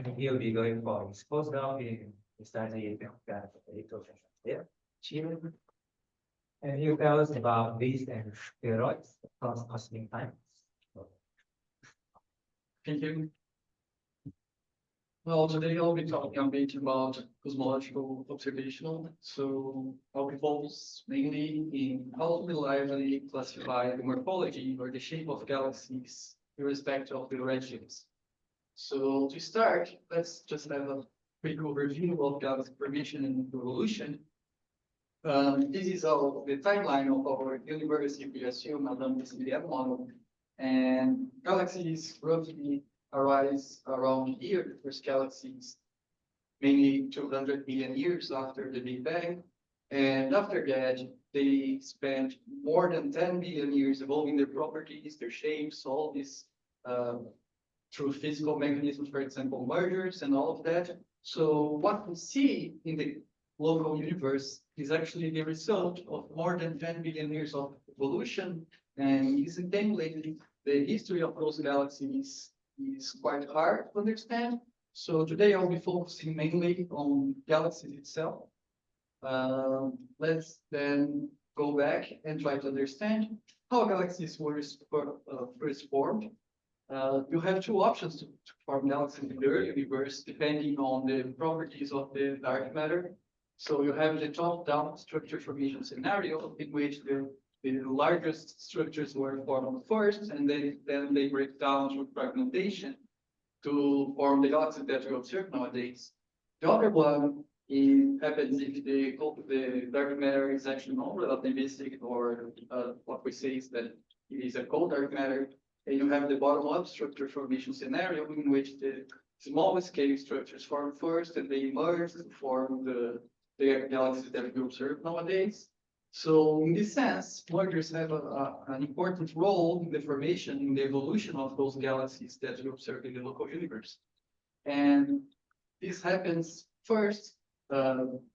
And he'll be going for his postdoc in study of Vitor Sampaio. And he'll tell us about these and spheroids across cosmic time. Thank you. Well, today I'll be talking a bit about cosmological observational. So I'll be focused mainly in how to reliably classify the morphology or the shape of galaxies irrespective of the regimens. So to start, let's just have a quick overview of galaxy formation and evolution. This is the timeline of our universe if we assume a non-CDM model. And galaxies roughly arise around here, the first galaxies, mainly 200 million years after the Big Bang. And after that, they spent more than 10 billion years evolving their properties, their shapes, all this through physical mechanisms, for example, mergers and all of that. So what we see in the local universe is actually the result of more than 10 billion years of evolution. And incidentally, the history of those galaxies is quite hard to understand. So today I'll be focusing mainly on galaxies itself. Let's then go back and try to understand how galaxies were first formed. You have two options to form galaxies in the early universe, depending on the properties of the dark matter. So you have the top-down structure formation scenario, in which the largest structures were formed first, and then they break down through fragmentation to form the galaxies that we observe nowadays. The other one happens if the dark matter is actually non-relativistic, or what we say is that it is a cold dark matter, and you have the bottom-up structure formation scenario, in which the smallest scale structures form first, and they merge to form the galaxies that we observe nowadays. So in this sense, mergers have an important role in the formation, in the evolution of those galaxies that we observe in the local universe. And this happens first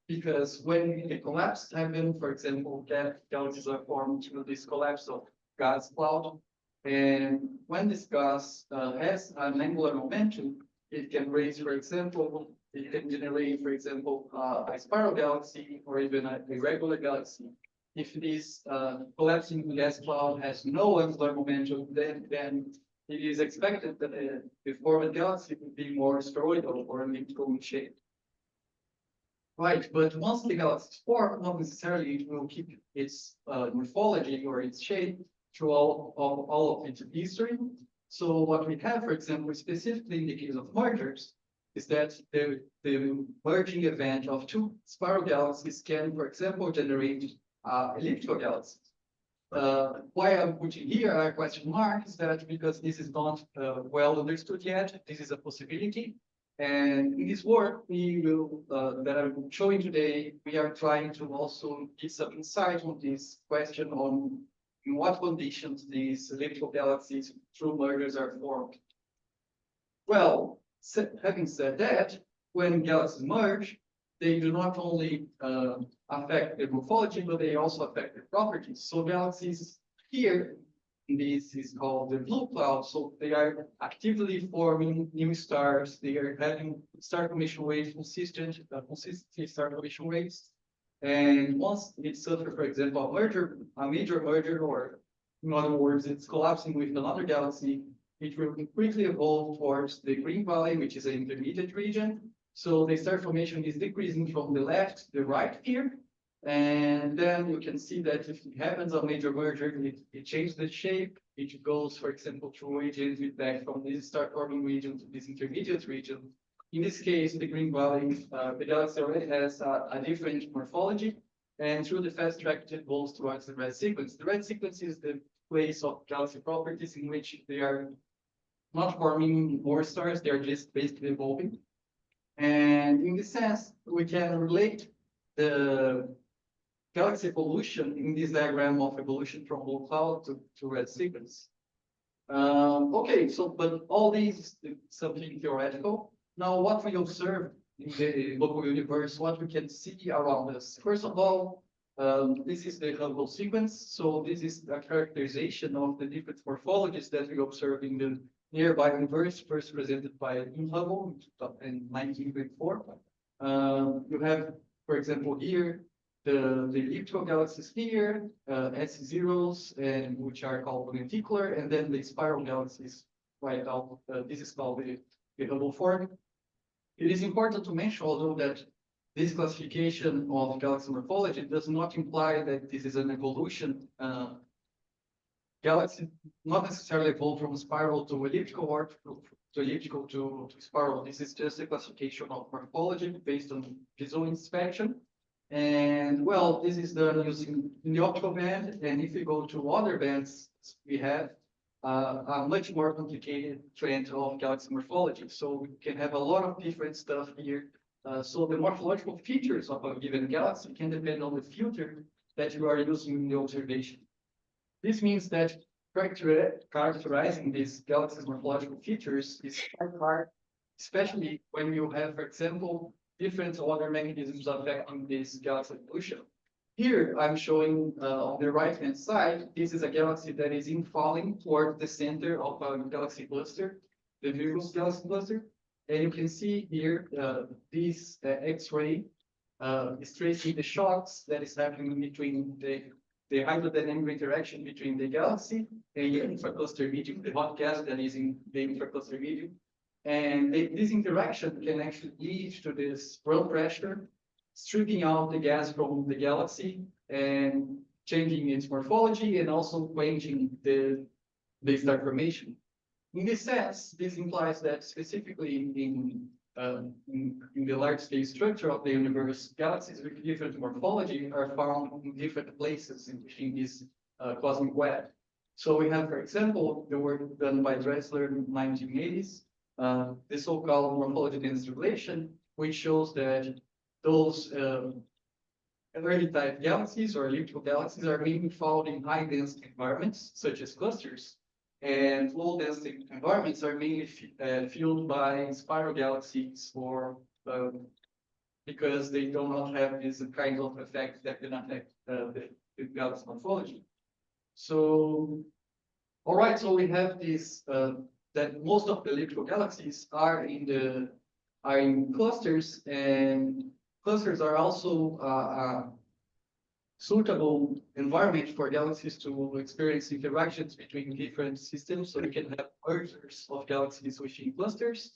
because when the collapse happens, for example, galaxies are formed through this collapse of gas cloud. And when this gas has an angular momentum, it can raise, for example, it can generate, for example, a spiral galaxy or even a regular galaxy. If this collapsing gas cloud has no angular momentum, then it is expected that the formed galaxy would be more spheroidal or elliptical in shape. Right, but once the galaxy is formed, not necessarily it will keep its morphology or its shape through all of its history. So what we have, for example, specifically in the case of mergers, is that the merging event of two spiral galaxies can, for example, generate elliptical galaxies. Why I'm putting here a question mark is that because this is not well understood yet, this is a possibility. And in this work that I'm showing today, we are trying to also give some insight on this question on in what conditions these elliptical galaxies through mergers are formed. Well, having said that, when galaxies merge, they do not only affect their morphology, but they also affect their properties. So galaxies here, this is called the blue cloud. So they are actively forming new stars. They are having star formation rates consistently star formation rates. And once it suffers, for example, a major merger, or in other words, it's collapsing with another galaxy, it will quickly evolve towards the green valley, which is an intermediate region. So the star formation is decreasing from the left to the right here. And then you can see that if it happens a major merger, it changes the shape. It goes, for example, through agent feedback from this star forming region to this intermediate region. In this case, the green valley, the galaxy already has a different morphology. And through the fast track, it goes towards the red sequence. The red sequence is the place of galaxy properties in which they are not forming more stars, they are just basically evolving. And in this sense, we can relate the galaxy evolution in this diagram of evolution from blue cloud to red sequence. Okay, so but all these is something theoretical. Now, what we observe in the local universe, what we can see around us. First of all, this is the Hubble sequence. So this is a characterization of the different morphologies that we observe in the nearby universe, first presented by Hubble in 1924. You have, for example, here the elliptical galaxies here, S zeros, and which are called lenticular, and then the spiral galaxies right out. This is called the Hubble form. It is important to mention, although, that this classification of galaxy morphology does not imply that this is an evolution. Galaxy not necessarily evolve from spiral to elliptical or to elliptical to spiral. This is just a classification of morphology based on visual inspection. And well, this is done using in the optical band. And if we go to other bands, we have a much more complicated trend of galaxy morphology. So we can have a lot of different stuff here. So the morphological features of a given galaxy can depend on the filter that you are using in the observation. This means that characterizing these galaxies' morphological features is quite hard, especially when you have, for example, different other mechanisms affecting this galaxy evolution. Here, I'm showing on the right-hand side, this is a galaxy that is infalling toward the center of a galaxy cluster, the Virgo galaxy cluster. And you can see here, this X-ray is tracing the shocks that is happening between the hydrodynamic interaction between the galaxy and the infracluster medium, the hot gas that is in the infracluster medium. And this interaction can actually lead to this run pressure, stripping out the gas from the galaxy and changing its morphology and also quenching the star formation. In this sense, this implies that specifically in the large-scale structure of the universe, galaxies with different morphology are found in different places in this cosmic web. So we have, for example, the work done by Dressler in the 1980s, the so-called morphology density relation, which shows that those early type galaxies or elliptical galaxies are mainly found in high density environments, such as clusters. And low density environments are mainly filled by spiral galaxies or because they do not have this kind of effect that can affect the galaxy morphology. So, all right, so we have this that most of the elliptical galaxies are in clusters, and clusters are also suitable environment for galaxies to experience interactions between different systems. So you can have mergers of galaxies within clusters.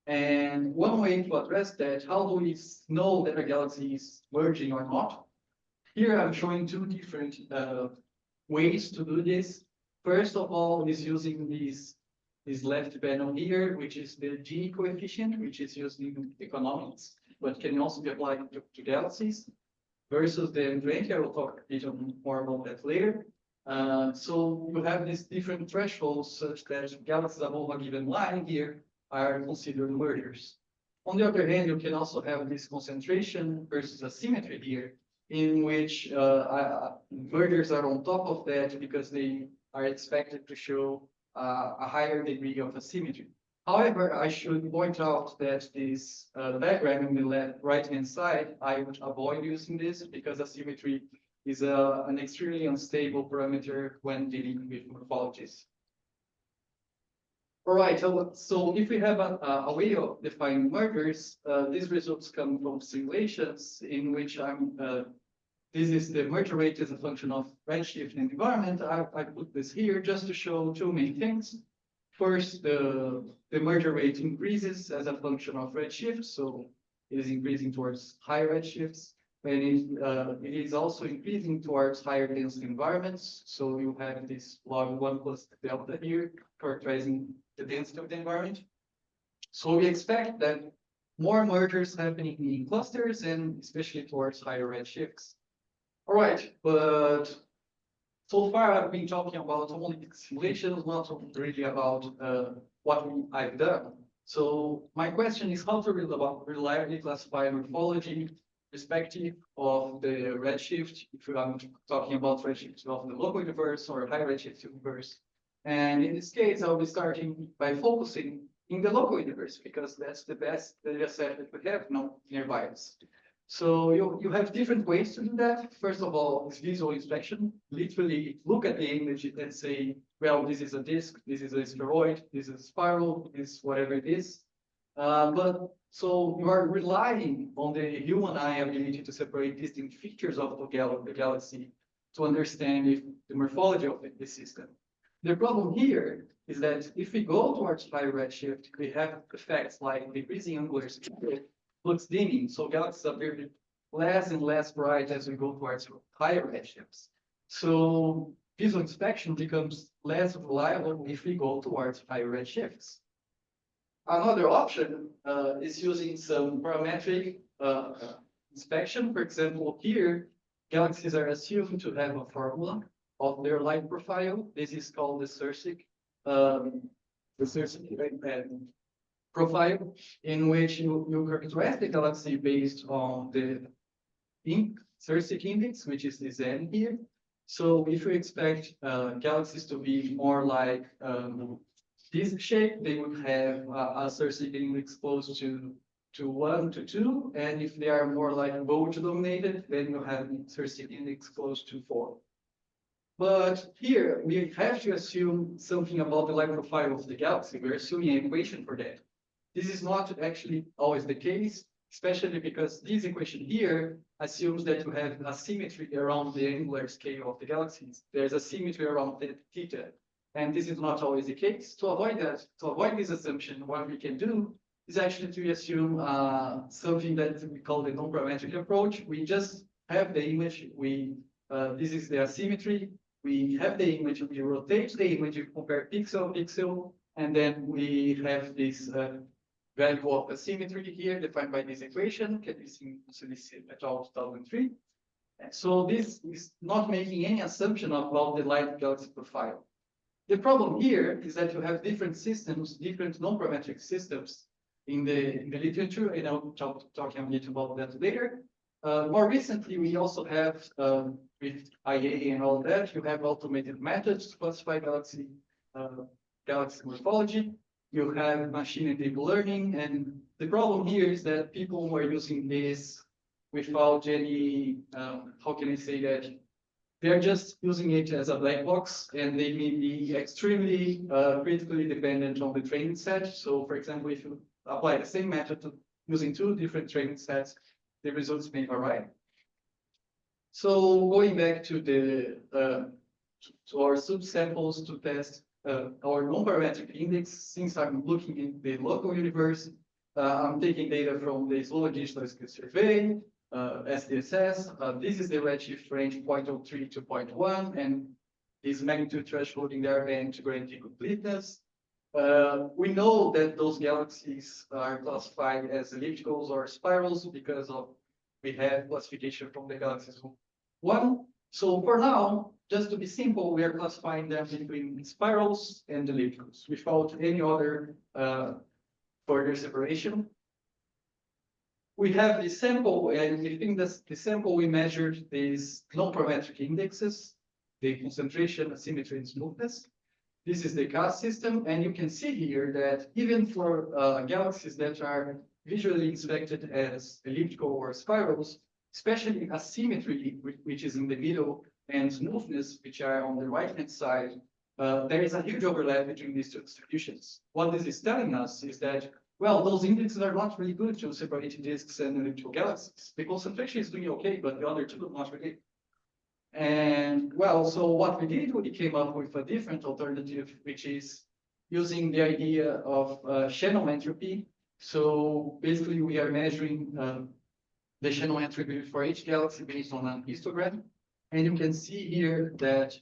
And one way to address that, how do we know that a galaxy is merging or not? Here I'm showing two different ways to do this. First of all, is using this left panel here, which is the G coefficient, which is used in economics, but can also be applied to galaxies. Versus the M20, I will talk a bit more about that later. So you have these different thresholds such that galaxies above a given line here are considered mergers. On the other hand, you can also have this concentration versus asymmetry here, in which mergers are on top of that because they are expected to show a higher degree of asymmetry. However, I should point out that this diagram in the right-hand side, I would avoid using this because asymmetry is an extremely unstable parameter when dealing with morphologies. All right, so if we have a way of defining mergers, these results come from simulations in which this is the merger rate as a function of redshift and environment. I put this here just to show two main things. First, the merger rate increases as a function of redshift, so it is increasing towards higher redshifts, and it is also increasing towards higher density environments. So you have this log 1 plus delta here, characterizing the density of the environment. So we expect that more mergers happening in clusters and especially towards higher redshifts. All right, but so far, I've been talking about only simulations, not really about what I've done. So my question is how to reliably classify morphology respective of the redshift, if I'm talking about redshift of the local universe or high redshift universe. And in this case, I'll be starting by focusing in the local universe because that's the best data set that we have now nearby us. So you have different ways to do that. First of all, is visual inspection. Literally look at the image and say, well, this is a disk, this is a spheroid, this is a spiral, this whatever it is. But so you are relying on the human eye ability to separate distinct features of the galaxy to understand if the morphology of the system. The problem here is that if we go towards higher redshift, we have effects like decreasing angular speed, flux dimming, so galaxies appear less and less bright as we go towards higher redshifts. So visual inspection becomes less reliable if we go towards higher redshifts. Another option is using some parametric inspection. For example, here, galaxies are assumed to have a formula of their light profile. This is called the Circic profile, in which you characterize the galaxy based on the Circic index, which is this N here. So if you expect galaxies to be more like this shape, they would have a Circic index close to 1 to 2. And if they are more like bulge dominated, then you have Circic index close to 4. But here we have to assume something about the light profile of the galaxy. We're assuming an equation for that. This is not actually always the case, especially because this equation here assumes that you have a symmetry around the angular scale of the galaxies. There's a symmetry around the theta. And this is not always the case. To avoid that, to avoid this assumption, what we can do is actually to assume something that we call the non-parametric approach. We just have the image. This is the asymmetry. We have the image. We rotate the image. We compare pixel pixel, and then we have this value of asymmetry here defined by this equation. Can be seen UNICID et al. 2003. So this is not making any assumption about the light galaxy profile. The problem here is that you have different systems, different non-parametric systems in the literature, and I'll talk a bit about that later. More recently, we also have, with IA and all that, you have automated methods to classify galaxy morphology. You have machine and deep learning, and the problem here is that people who are using this without any, how can I say that? They're just using it as a black box, and they may be extremely critically dependent on the training set. So, for example, if you apply the same method to using 2 different training sets, the results may vary. So, going back to the to our subsamples to test our non-parametric index, since I'm looking in the local universe, I'm taking data from the Slow Digital Scale Survey, SDSS. This is the redshift range 0.03 to 0.1, and this magnitude threshold in there and to guarantee completeness. We know that those galaxies are classified as ellipticals or spirals because we have classification from the galaxies 1. So for now, just to be simple, we are classifying them between spirals and ellipticals without any other further separation. We have the sample, and we think that the sample we measured these non-parametric indexes, the concentration, asymmetry, and smoothness. This is the CAS system, and you can see here that even for galaxies that are visually inspected as elliptical or spirals, especially asymmetry, which is in the middle, and smoothness, which are on the right-hand side, there is a huge overlap between these 2 distributions. What this is telling us is that, well, those indexes are not really good to separate disks and elliptical galaxies. The concentration is doing okay, but the other 2 not really. And well, so what we did, we came up with a different alternative, which is using the idea of channel entropy. So basically, we are measuring the channel entropy for each galaxy based on an histogram. And you can see here that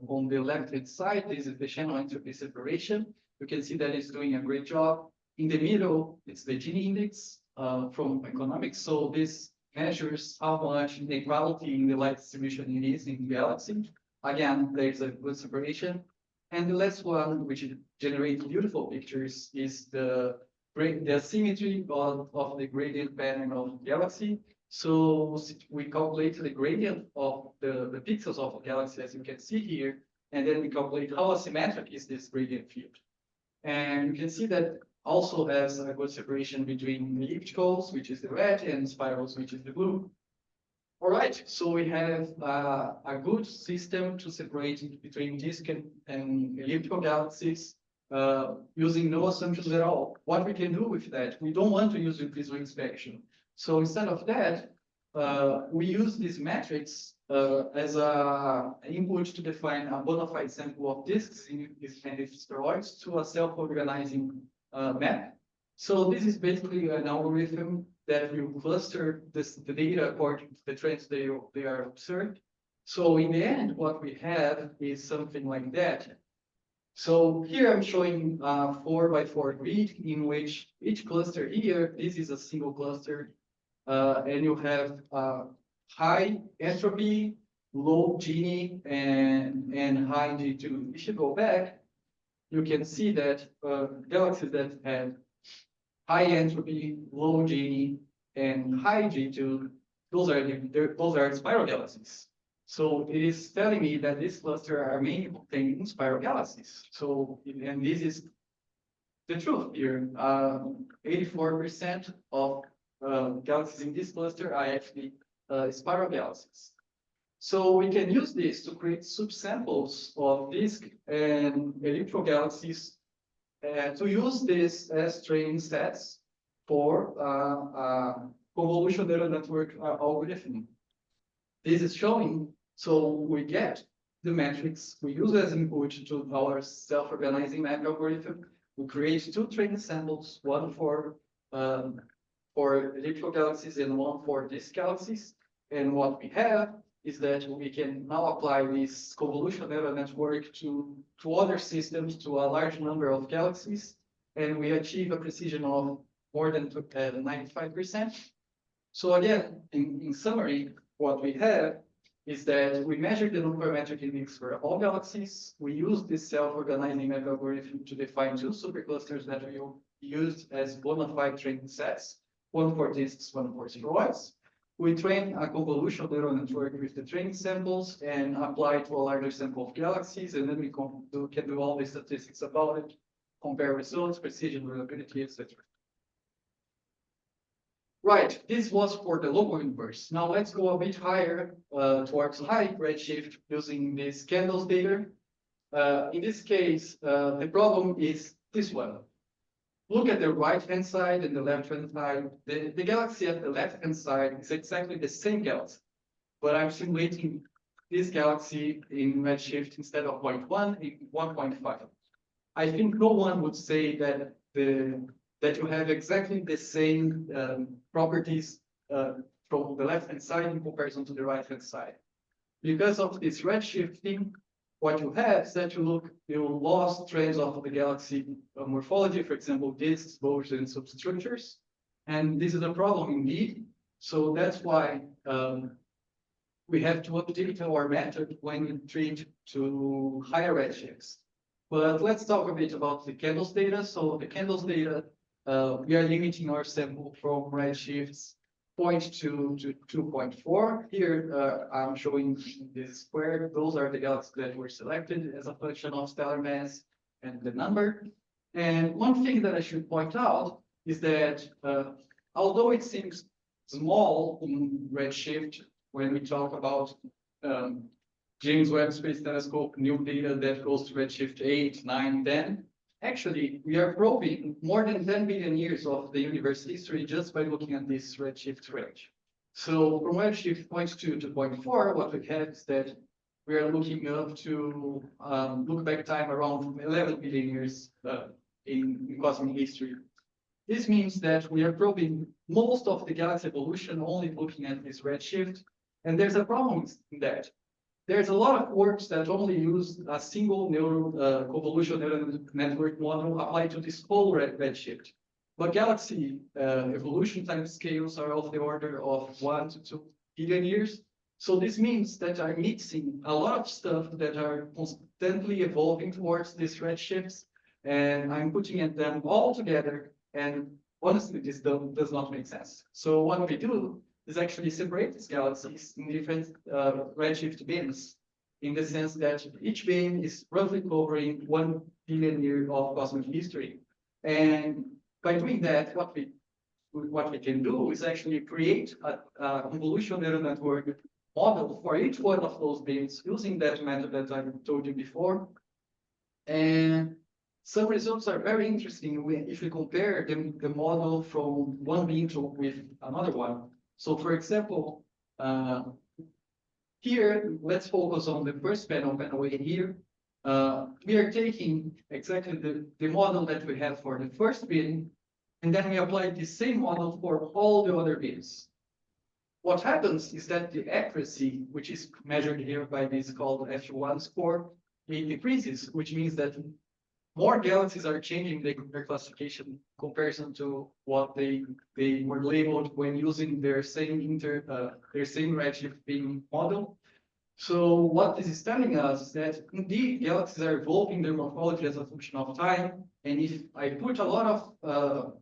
on the left-hand side, this is the channel entropy separation. You can see that it's doing a great job. In the middle, it's the Gini index from economics. So this measures how much inequality in the light distribution it is in the galaxy. Again, there's a good separation. And the last one, which generates beautiful pictures, is the asymmetry of the gradient pattern of the galaxy. So we calculate the gradient of the pixels of a galaxy, as you can see here, and then we calculate how asymmetric is this gradient field. And you can see that also has a good separation between ellipticals, which is the red, and spirals, which is the blue. All right, so we have a good system to separate between disk and elliptical galaxies using no assumptions at all. What we can do with that, we don't want to use visual inspection. So instead of that, we use this matrix as an input to define a bona fide sample of disks in this kind of spheroids to a self-organizing map. So this is basically an algorithm that will cluster the data according to the trends they are observed. So in the end, what we have is something like that. So here I'm showing a 4x4 grid in which each cluster here, this is a single cluster, and you have high entropy, low Gini, and high G2. If you go back, you can see that galaxies that have high entropy, low Gini, and high G2, those are spiral galaxies. So it is telling me that this cluster are mainly containing spiral galaxies. So, and this is the truth here. 84% of galaxies in this cluster are actually spiral galaxies. So we can use this to create subsamples of disk and elliptical galaxies to use this as training sets for convolutional neural network algorithm. This is showing, so we get the metrics we use as input to our self-organizing map algorithm. We create two training samples, one for elliptical galaxies and one for disk galaxies. And what we have is that we can now apply this convolutional neural network to other systems, to a large number of galaxies, and we achieve a precision of more than 95%. So again, in summary, what we have is that we measure the nonparametric index for all galaxies. We use this self-organizing map algorithm to define two superclusters that we use as bona fide training sets, one for disks, one for spheroids. We train a convolutional neural network with the training samples and apply to a larger sample of galaxies, and then we can do all the statistics about it, compare results, precision, reliability, etc. Right, this was for the local universe. Now let's go a bit higher towards high redshift using this candles data. In this case, the problem is this one. Look at the right-hand side and the left-hand side. The galaxy at the left-hand side is exactly the same galaxy, but I'm simulating this galaxy in redshift instead of 0.1 in 1.5. I think no one would say that that you have exactly the same properties from the left-hand side in comparison to the right-hand side. Because of this redshifting, what you have is that you lost trends of the galaxy morphology, for example, disks, bulges, and substructures. And this is a problem indeed. So that's why we have to update our method when we treat to higher redshifts. But let's talk a bit about the candles data. So the candles data, we are limiting our sample from redshifts 0.2 to 2.4. Here I'm showing this square. Those are the galaxies that were selected as a function of stellar mass and the number. And one thing that I should point out is that although it seems small in redshift when we talk about James Webb Space Telescope new data that goes to redshift 8, 9, 10, actually, we are probing more than 10 billion years of the universe history just by looking at this redshift range. So from redshift 0.2 to 0.4, what we have is that we are looking up to look back time around 11 billion years in cosmic history. This means that we are probing most of the galaxy evolution only looking at this redshift, and there's a problem in that. There's a lot of works that only use a single convolutional neural network model applied to this whole redshift. But galaxy evolution time scales are of the order of 1 to 2 billion years. So this means that I'm mixing a lot of stuff that are constantly evolving towards these redshifts, and I'm putting them all together. And honestly, this does not make sense. So what we do is actually separate these galaxies in different redshift bins, in the sense that each bin is roughly covering 1 billion years of cosmic history. And by doing that, what we what we can do is actually create a convolutional neural network model for each one of those beams using that method that I told you before. And some results are very interesting if we compare the model from one beam with another one. So for example, here, let's focus on the first panel A here. We are taking exactly the model that we have for the first beam, and then we apply the same model for all the other beams. What happens is that the accuracy, which is measured here by this called F1 score, it decreases, which means that more galaxies are changing their classification in comparison to what they were labeled when using their same redshift beam model. So what this is telling us is that indeed galaxies are evolving their morphology as a function of time. And if I put a lot of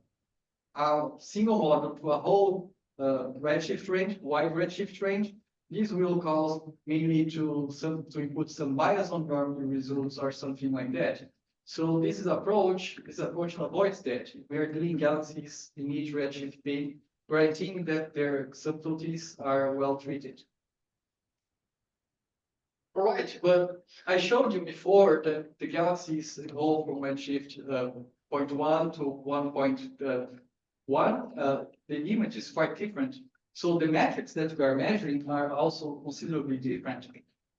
a single model to a whole redshift range, wide redshift range, this will cause mainly to input some bias on your results or something like that. So this approach avoids that. We are doing galaxies in each redshift beam, guaranteeing that their subtleties are well treated. All right, but I showed you before that the galaxies evolve from redshift 0.1 to 1.1. The image is quite different. So the metrics that we are measuring are also considerably different.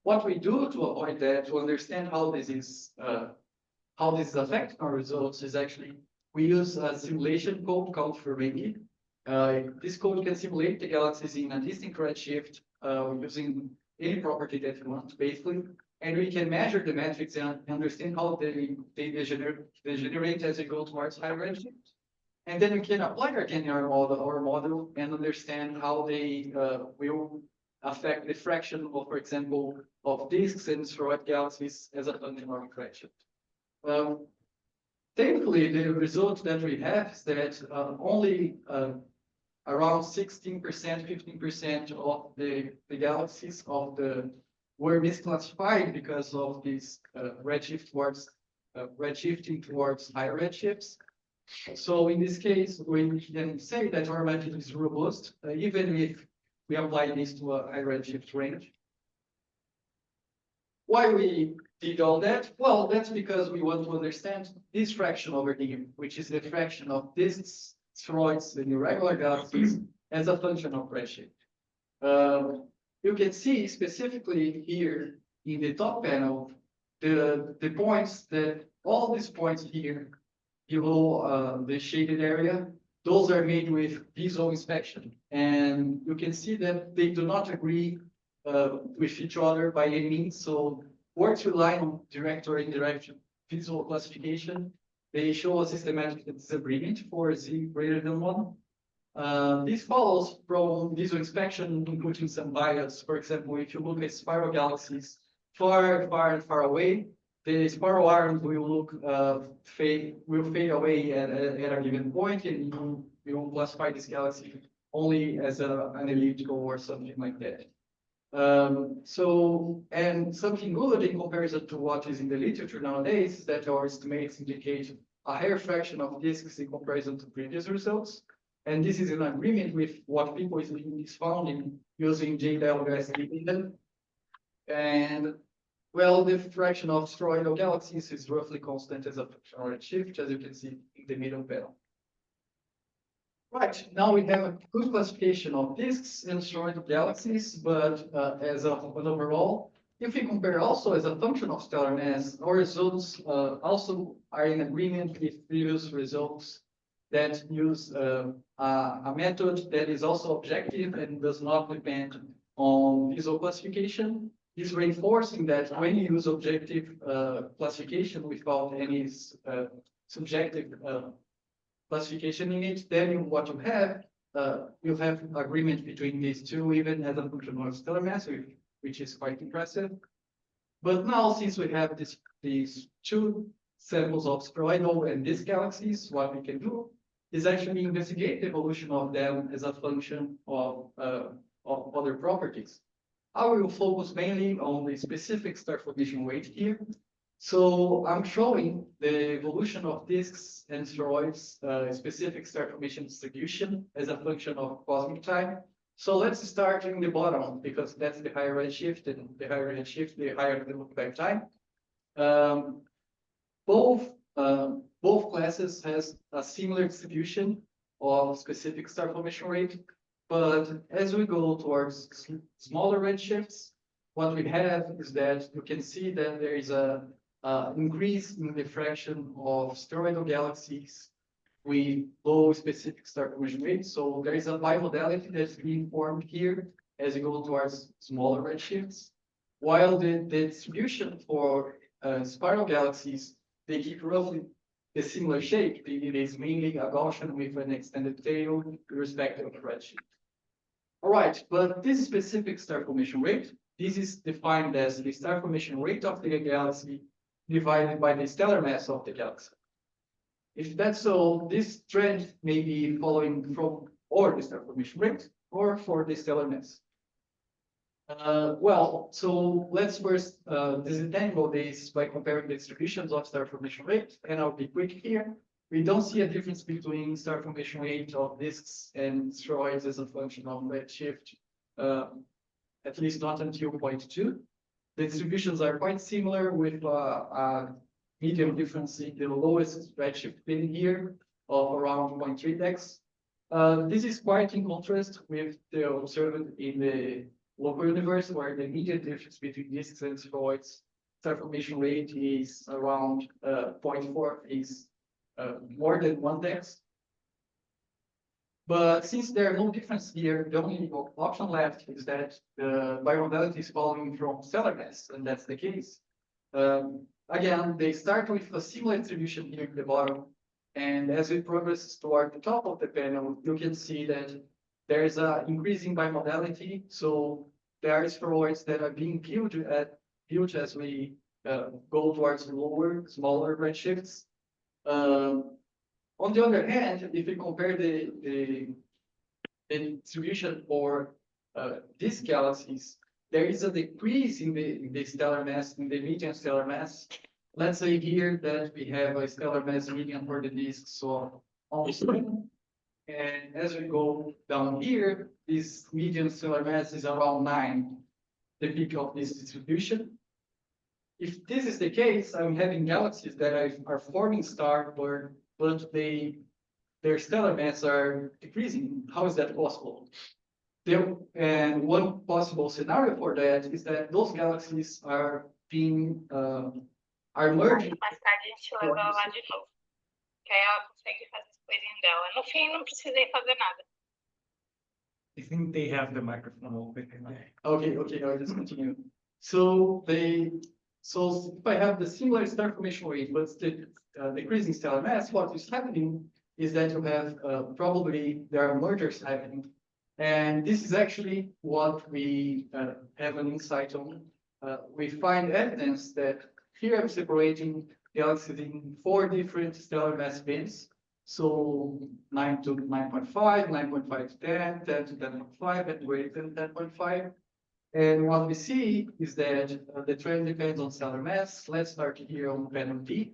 What we do to avoid that, to understand how this is affecting our results, is actually we use a simulation code called Spheroids. This code can simulate the galaxies in a distinct redshift using any property that you want, basically, and we can measure the metrics and understand how they degenerate as we go towards high redshift. And then we can apply again our model and understand how they will affect the fraction of, for example, of disks and spheroid galaxies as a function of redshift. Thankfully, the result that we have is that only around 16%, 15% of the galaxies were misclassified because of this redshifting towards higher redshifts. So in this case, we can say that our method is robust, even if we apply this to a high redshift range. Why we did all that? Well, that's because we want to understand this fraction over here, which is the fraction of disks, spheroids, and irregular galaxies as a function of redshift. You can see specifically here in the top panel, the points that all these points here below the shaded area, those are made with visual inspection. And you can see that they do not agree with each other by any means. So works rely on direct or indirect visual classification. They show a systematic disagreement for Z greater than 1. This follows from visual inspection, including some bias. For example, if you look at spiral galaxies far, far, and far away, the spiral arms will fade away at a given point, and you will classify this galaxy only as an elliptical or something like that. And something good in comparison to what is in the literature nowadays is that our estimates indicate a higher fraction of disks in comparison to previous results. And this is in agreement with what people is found using JWST data. And well, the fraction of spheroidal galaxies is roughly constant as a function of redshift, as you can see in the middle panel. Right, now we have a good classification of disks and spheroidal galaxies, but as an overall, if we compare also as a function of stellar mass, our results also are in agreement with previous results that use a method that is also objective and does not depend on visual classification. Is reinforcing that when you use objective classification without any subjective classification in it, then what you have agreement between these two, even as a function of stellar mass, which is quite impressive. But now, since we have these two samples of spheroidal and disk galaxies, what we can do is actually investigate the evolution of them as a function of other properties. I will focus mainly on the specific star formation weight here. So I'm showing the evolution of disks and spheroids, specific star formation distribution as a function of cosmic time. So let's start in the bottom because that's the higher redshift, and the higher redshift, the higher the look-back time. Um, both classes has a similar distribution of specific star formation rate, but as we go towards smaller redshifts, what we have is that you can see that there is a increase in the fraction of spheroidal galaxies with low specific star formation rate. So there is a bimodality that's being formed here as you go towards smaller redshifts, while the distribution for spiral galaxies, they keep roughly a similar shape. It is mainly a Gaussian with an extended tail irrespective of redshift. All right, but this specific star formation rate, this is defined as the star formation rate of the galaxy divided by the stellar mass of the galaxy. If that's so, this trend may be following from or the star formation rate or for the stellar mass. Well, so let's first disentangle this by comparing the distributions of star formation rate, and I'll be quick here. We don't see a difference between star formation rate of disks and spheroids as a function of redshift, at least not until 0.2. The distributions are quite similar with a medium difference in the lowest redshift pin here of around 0.3x. This is quite in contrast with the observed in the local universe, where the median difference between disks and spheroids star formation rate is around 0.4, is more than 1x. But since there are no difference here, the only option left is that the bimodality is following from stellar mass, and that's the case. Again, they start with a similar distribution here at the bottom, and as we progress toward the top of the panel, you can see that there is an increasing bimodality. So there are spheroids that are being built as we go towards lower, smaller redshifts. On the other hand, if you compare the distribution for these galaxies, there is a decrease in the stellar mass, in the median stellar mass. Let's say here that we have a stellar mass median for the disks of almost 7. And as we go down here, this median stellar mass is around 9, the peak of this distribution. If this is the case, I'm having galaxies that are forming stars, but their stellar mass are decreasing. How is that possible? And one possible scenario for that is that those galaxies are being are merging. Mais tarde a gente leva ela lá de novo. Que aí ela consegue fazer as coisinhas dela. No fim, não precisei fazer nada. I think they have the microphone open. Okay, I'll just continue. So if I have the similar star formation rate, but the decreasing stellar mass, what is happening is that you have probably there are mergers happening. And this is actually what we have an insight on. We find evidence that here I'm separating galaxies in 4 different stellar mass bands. So 9 to 9.5, 9.5 to 10, 10 to 10.5, and greater than 10.5. And what we see is that the trend depends on stellar mass. Let's start here on panel D.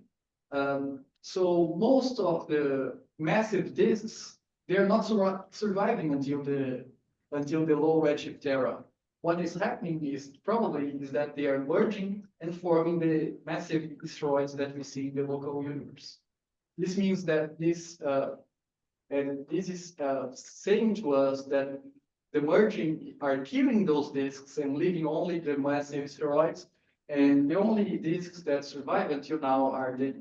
So most of the massive disks, they're not surviving until the low redshift era. What is happening is that they are merging and forming the massive spheroids that we see in the local universe. This means that this is saying to us that the merging are killing those disks and leaving only the massive spheroids, and the only disks that survive until now are the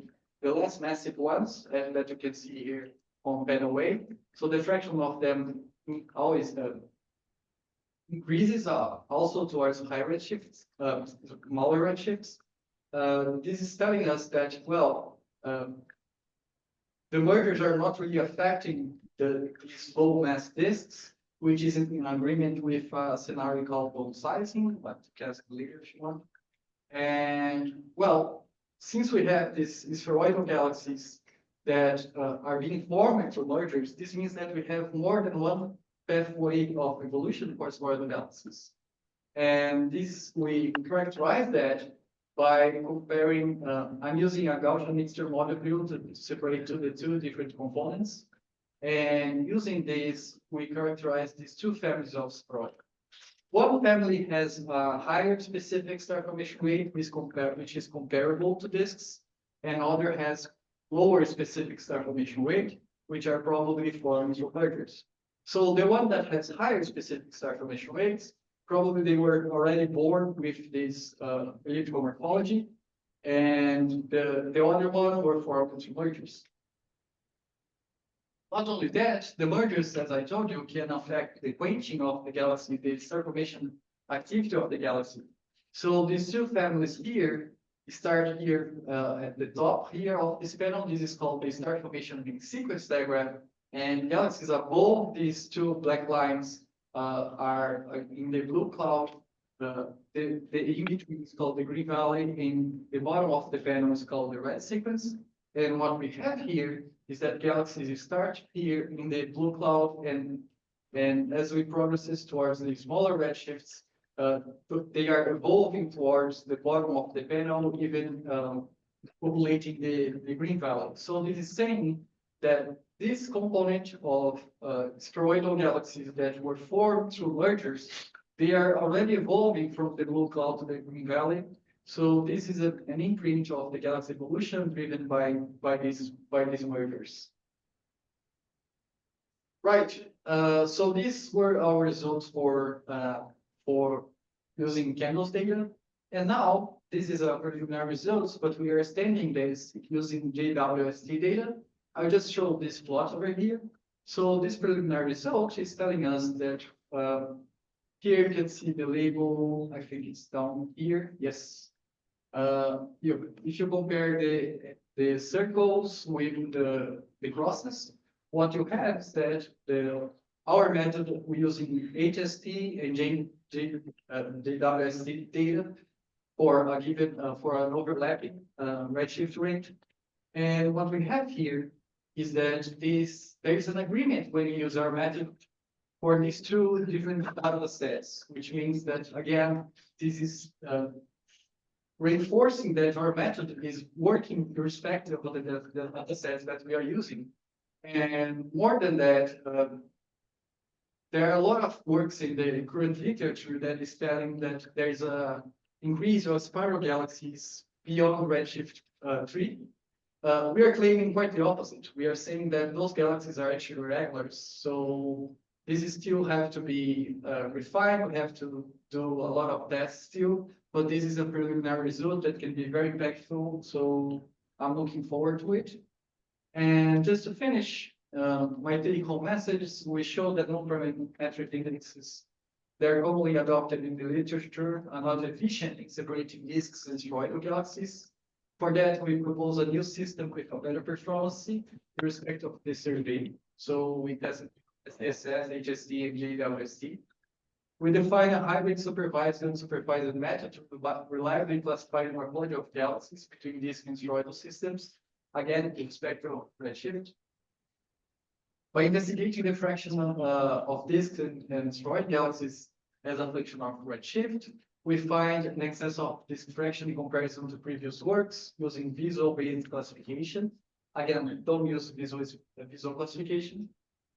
less massive ones, and that you can see here on panel A. So the fraction of them always increases also towards high redshifts, smaller redshifts. This is telling us that, well, the mergers are not really affecting these low mass disks, which is in agreement with a scenario called bone sizing, but cast later if you want. And well, since we have these spheroidal galaxies that are being formed through mergers, this means that we have more than one pathway of evolution for spheroidal galaxies. And this, we characterize that by comparing, I'm using a Gaussian mixture molecule to separate the two different components. And using this, we characterize these two families of spheroid. One family has a higher specific star formation rate, which is comparable to disks, and other has lower specific star formation rate, which are probably formed through mergers. So the one that has higher specific star formation rates, probably they were already born with this elliptical morphology, and the other one were formed through mergers. Not only that, the mergers, as I told you, can affect the quenching of the galaxy, the star formation activity of the galaxy. So these two families here start here at the top here of this panel. This is called the star formation sequence diagram. And galaxies above these two black lines are in the blue cloud. The in between is called the green valley. In the bottom of the panel is called the red sequence. And what we have here is that galaxies start here in the blue cloud, and as we progress towards the smaller redshifts, they are evolving towards the bottom of the panel, even populating the green valley. So this is saying that this component of spheroidal galaxies that were formed through mergers, they are already evolving from the blue cloud to the green valley. So this is an imprint of the galaxy evolution driven by these mergers. Right. So these were our results for using candles data. And now this is our preliminary results, but we are extending this using JWST data. I'll just show this plot over here. So this preliminary result is telling us that here you can see the label. I think it's down here. Yes. If you compare the circles with the crosses, what you have is that our method we're using HST and JWST data for a given for an overlapping redshift rate, and what we have here is that there is an agreement when you use our method for these two different data sets, which means that again this is reinforcing that our method is working irrespective of the data sets that we are using. And more than that, there are a lot of works in the current literature that is telling that there is a increase of spiral galaxies beyond redshift 3. We are claiming quite the opposite. We are saying that those galaxies are actually regulars. So this is still have to be refined. We have to do a lot of tests still, but this is a preliminary result that can be very impactful. So I'm looking forward to it. And just to finish, my take-home message, we show that non-parametric indexes, they're commonly adopted in the literature and not efficient in separating disks and spheroidal galaxies. For that, we propose a new system with a better performance in respect of the survey. So we tested SS, HST, and JWST. We define a hybrid supervised and unsupervised method to reliably classify the morphology of galaxies between disk and spheroidal systems, again, in respect of redshift. By investigating the fraction of disks and spheroid galaxies as a function of redshift, we find an excess of disk fraction in comparison to previous works using visual-based classification. Again, don't use visual classification.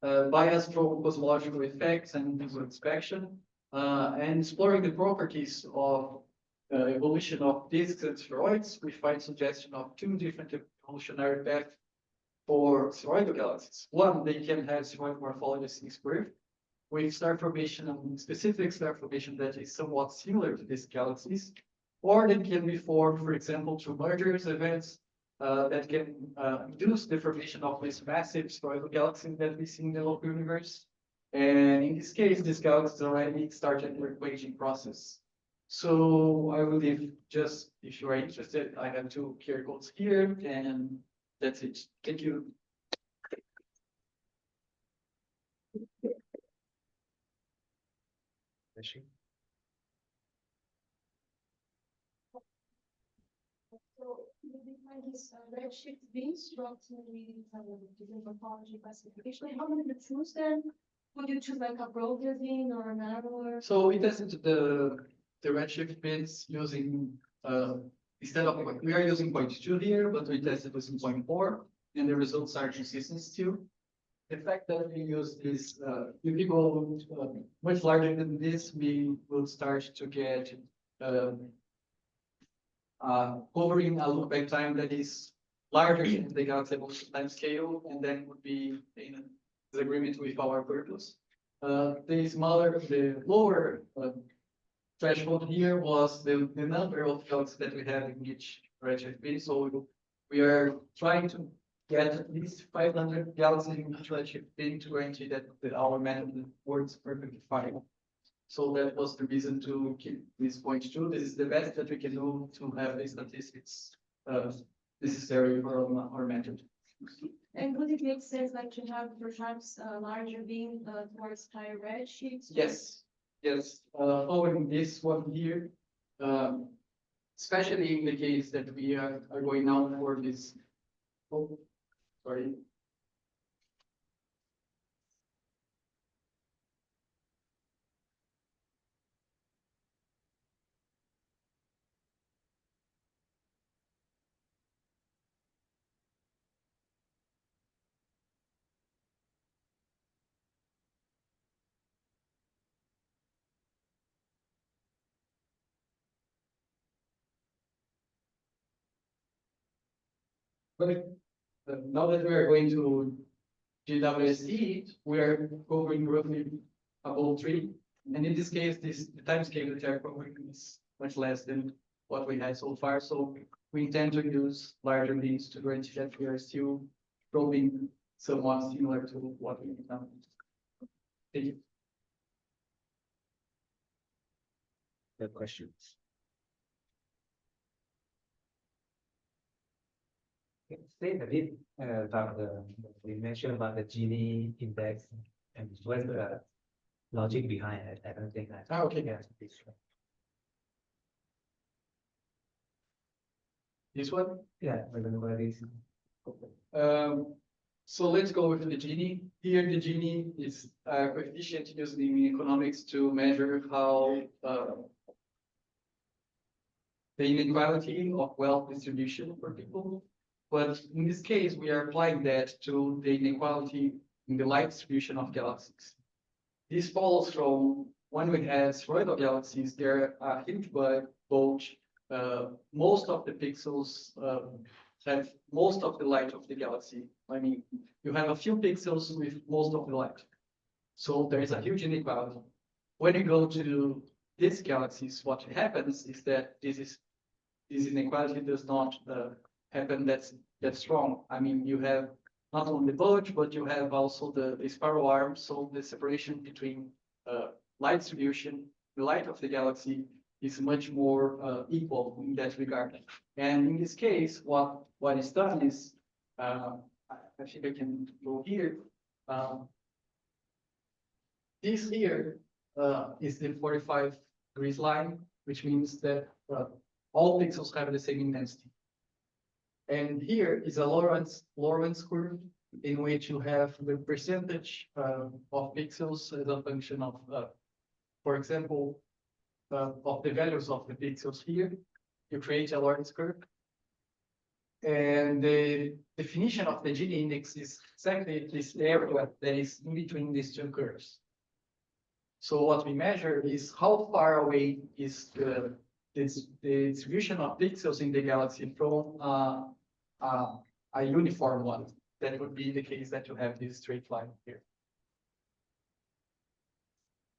Bias from cosmological effects and visual inspection, and exploring the properties of evolution of disks and spheroids, we find suggestion of two different evolutionary paths for spheroidal galaxies. One, they can have spheroid morphology squared, with star formation and specific star formation that is somewhat similar to these galaxies, or they can be formed, for example, through mergers events that can induce the formation of this massive spheroidal galaxy that we see in the local universe. And in this case, this galaxy already started their quenching process. So I will leave just, if you are interested, I have two QR codes here, and that's it. Thank you. So you define this redshift beams from different morphology classification. How many you choose then? Would you choose like a broader beam or a narrower? So we tested the redshift bits using instead of, we are using 0.2 here, but we tested with 0.4, and the results are consistent still. The fact that we use this, if we go much larger than this, we will start to get covering a look-back time that is larger than the Galaxy evolution time scale, and then would be in disagreement with our purpose. The lower threshold here was the number of galaxies that we have in each redshift bin. So we are trying to get at least 500 galaxies in each redshift bin to guarantee that our method works perfectly fine. So that was the reason to keep this 0.2. This is the best that we can do to have the statistics necessary for our method. And would it make sense like to have perhaps a larger beam towards higher redshifts? Yes, yes. Following this one here, especially in the case that we are going now for this. Oh, sorry. But now that we are going to GWSE, we are covering roughly above 3. And in this case, the time scale that we are covering is much less than what we had so far. So we intend to use larger beams to guarantee that we are still probing somewhat similar to what we have. Thank you. The questions. Say a bit about we mentioned about the Gini index and what's the logic behind it. I don't think that. Ah, okay. Yeah, This one? yeah, I don't know what it is. So let's go with the Gini. Here, the Gini is a coefficient used in economics to measure how the inequality of wealth distribution for people. But in this case, we are applying that to the inequality in the light distribution of galaxies. This follows from when we had spheroidal galaxies, they're a huge bulge. Most of the pixels have most of the light of the galaxy. I mean, you have a few pixels with most of the light. So there is a huge inequality. When you go to these galaxies, what happens is that this inequality does not happen that strong. I mean, you have not only the bulge, but you have also the spiral arm. So the separation between light distribution, the light of the galaxy is much more equal in that regard. And in this case, what is done is, I think I can go here. This here is the 45 degrees line, which means that all pixels have the same intensity. And here is a Lorentz curve in which you have the percentage of pixels as a function of, for example, of the values of the pixels here. You create a Lorentz curve. And the definition of the Gini index is exactly this area that is in between these two curves. So what we measure is how far away is the distribution of pixels in the galaxy from a uniform one. That would be the case that you have this straight line here.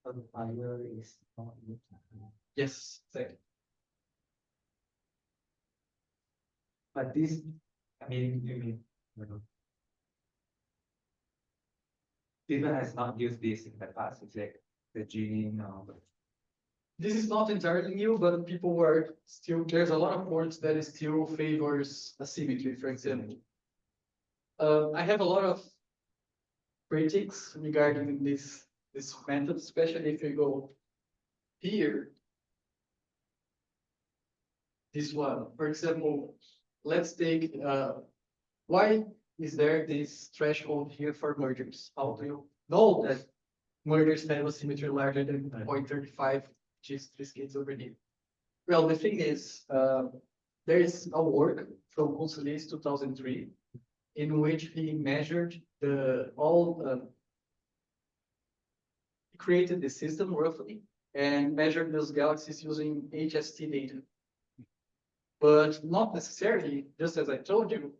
So the fire is not. Yes, exactly. But this, I mean, people has not used this in the past. It's like the Gini. This is not entirely new, but people were still, there's a lot of words that still favors asymmetry, for example. I have a lot of critics regarding this method, especially if you go here. This one, for example, let's take, why is there this threshold here for mergers? How do you know that mergers have a symmetry larger than 0.35, which is this case over here? Well, the thing is, there is a work from Consolidates 2003 in which he measured he created the system roughly and measured those galaxies using HST data. But not necessarily, just as I told you,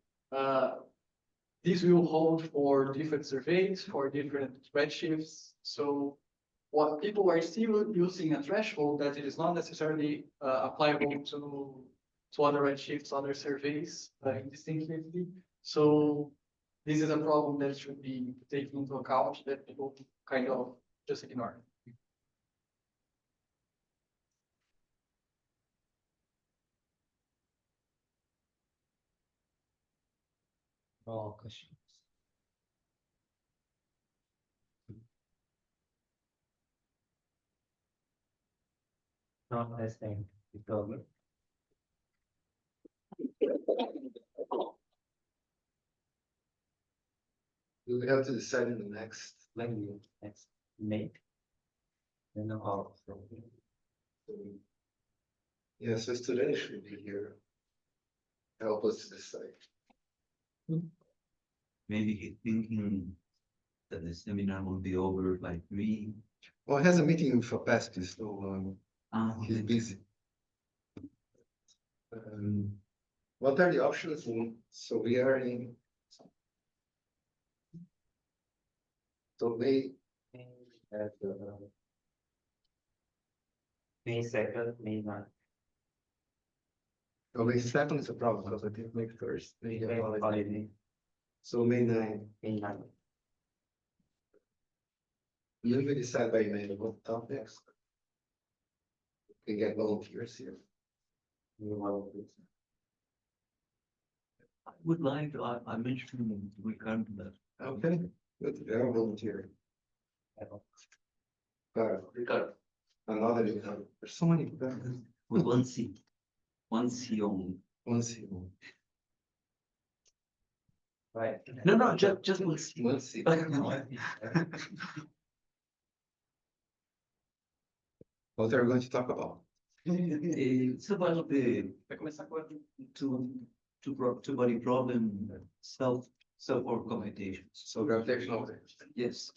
this will hold for different surveys, for different redshifts. So what people are still using a threshold that it is not necessarily applicable to other redshifts, other surveys distinctively. So this is a problem that should be taken into account that people kind of just ignore. All questions. Not as thank the government. We will have to decide in the next. When you next make. You know how. Yeah, so students should be here. Help us to decide. Maybe he's thinking that the seminar will be over by 3. Well, he has a meeting with Opacity, so he's Okay. busy. What are the options? So we are in. So May, At May 2nd, May 9th. May 2nd is a problem because I didn't make first. May holiday, So May 9, May 9th. we will decide by May what topics. We get volunteers here. You want to- I would like, I mentioned Ricardo that Okay, good, they are volunteering. Ricardo, Another, there's so many. with 1C. 1C only. Once you. Right. No, just 1C. Let's see. What are we going to talk about? It's about the Vai começar com a two-body problem, self-work computations. So gravitational waves. Yes.